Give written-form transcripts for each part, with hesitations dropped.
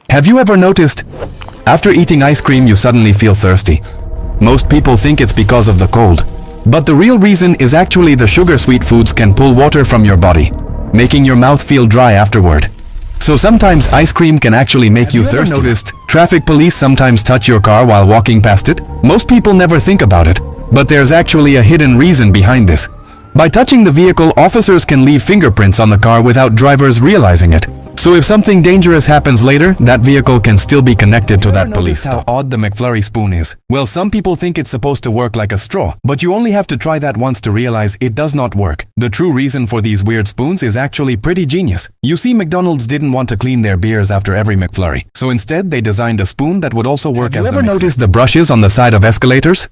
Have you ever noticed, after eating ice cream you suddenly feel thirsty? Most people think it's because of the cold. But the real reason is actually the sugar-sweet foods can pull water from your body, making your mouth feel dry afterward. So sometimes ice cream can actually make you thirsty. Have you ever noticed traffic police sometimes touch your car while walking past it? Most people never think about it, but there's actually a hidden reason behind this. By touching the vehicle, officers can leave fingerprints on the car without drivers realizing it. So if something dangerous happens later, that vehicle can still be connected to that police stop. How odd the McFlurry spoon is. Well, some people think it's supposed to work like a straw, but you only have to try that once to realize it does not work. The true reason for these weird spoons is actually pretty genius. You see, McDonald's didn't want to clean their beers after every McFlurry, so instead they designed a spoon that would also work as the mixer. Have you ever noticed the brushes on the side of escalators?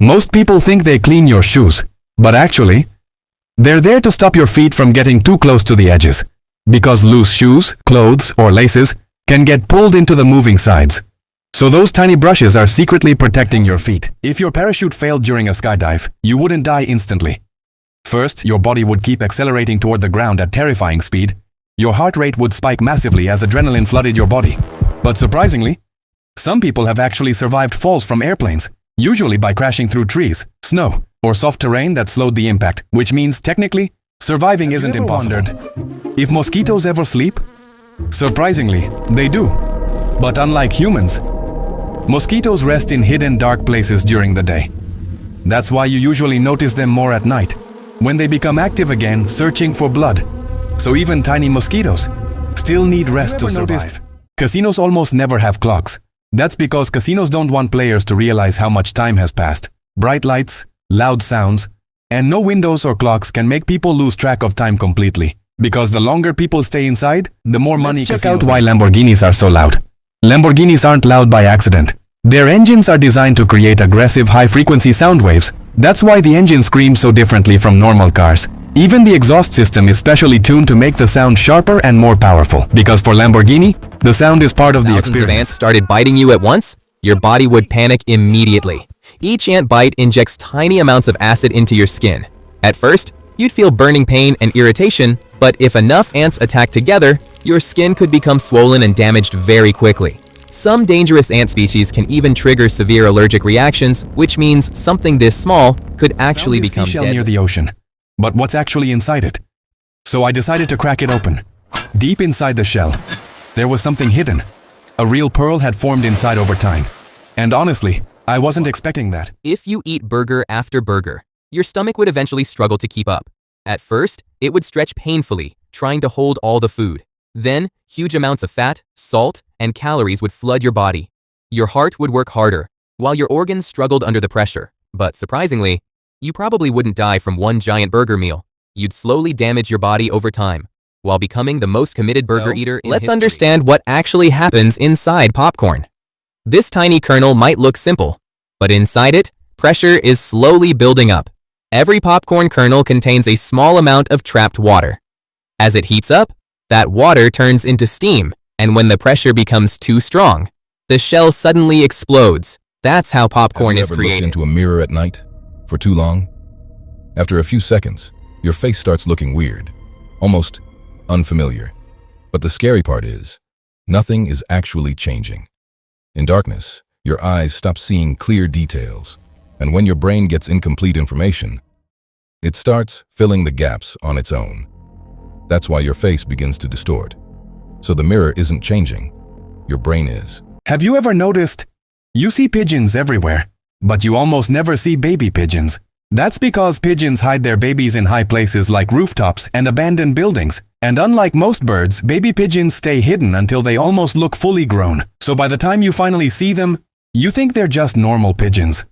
Most people think they clean your shoes, but actually, they're there to stop your feet from getting too close to the edges. Because loose shoes, clothes, or laces can get pulled into the moving sides. So those tiny brushes are secretly protecting your feet. If your parachute failed during a skydive, you wouldn't die instantly. First, your body would keep accelerating toward the ground at terrifying speed. Your heart rate would spike massively as adrenaline flooded your body. But surprisingly, some people have actually survived falls from airplanes, usually by crashing through trees, snow, or soft terrain that slowed the impact, which means technically, surviving isn't impossible. If mosquitoes ever sleep? Surprisingly, they do. But unlike humans, mosquitoes rest in hidden dark places during the day. That's why you usually notice them more at night, when they become active again, searching for blood. So even tiny mosquitoes still need rest to survive. Casinos almost never have clocks. That's because casinos don't want players to realize how much time has passed. Bright lights, loud sounds, and no windows or clocks can make people lose track of time completely. Because the longer people stay inside, the more money casinos. Check out why Lamborghinis are so loud. Lamborghinis aren't loud by accident. Their engines are designed to create aggressive high-frequency sound waves. That's why the engine screams so differently from normal cars. Even the exhaust system is specially tuned to make the sound sharper and more powerful. Because for Lamborghini, the sound is part of the experience. Thousands of ants started biting you at once, your body would panic immediately. Each ant bite injects tiny amounts of acid into your skin. At first, you'd feel burning pain and irritation, but if enough ants attack together, your skin could become swollen and damaged very quickly. Some dangerous ant species can even trigger severe allergic reactions, which means something this small could actually become deadly. Near the ocean. But what's actually inside it? So I decided to crack it open. Deep inside the shell, there was something hidden. A real pearl had formed inside over time. And honestly, I wasn't expecting that. If you eat burger after burger, your stomach would eventually struggle to keep up. At first, it would stretch painfully, trying to hold all the food. Then, huge amounts of fat, salt, and calories would flood your body. Your heart would work harder, while your organs struggled under the pressure. But surprisingly, you probably wouldn't die from one giant burger meal. You'd slowly damage your body over time, while becoming the most committed burger eater in history. Let's understand what actually happens inside popcorn. This tiny kernel might look simple, but inside it, pressure is slowly building up. Every popcorn kernel contains a small amount of trapped water. As it heats up, that water turns into steam, and when the pressure becomes too strong, the shell suddenly explodes. That's how popcorn is created. Have you ever looked into a mirror at night for too long? After a few seconds, your face starts looking weird, almost unfamiliar. But the scary part is, nothing is actually changing. In darkness, your eyes stop seeing clear details. And when your brain gets incomplete information, it starts filling the gaps on its own. That's why your face begins to distort. So the mirror isn't changing, your brain is. Have you ever noticed? You see pigeons everywhere, but you almost never see baby pigeons. That's because pigeons hide their babies in high places like rooftops and abandoned buildings. And unlike most birds, baby pigeons stay hidden until they almost look fully grown. So by the time you finally see them, you think they're just normal pigeons.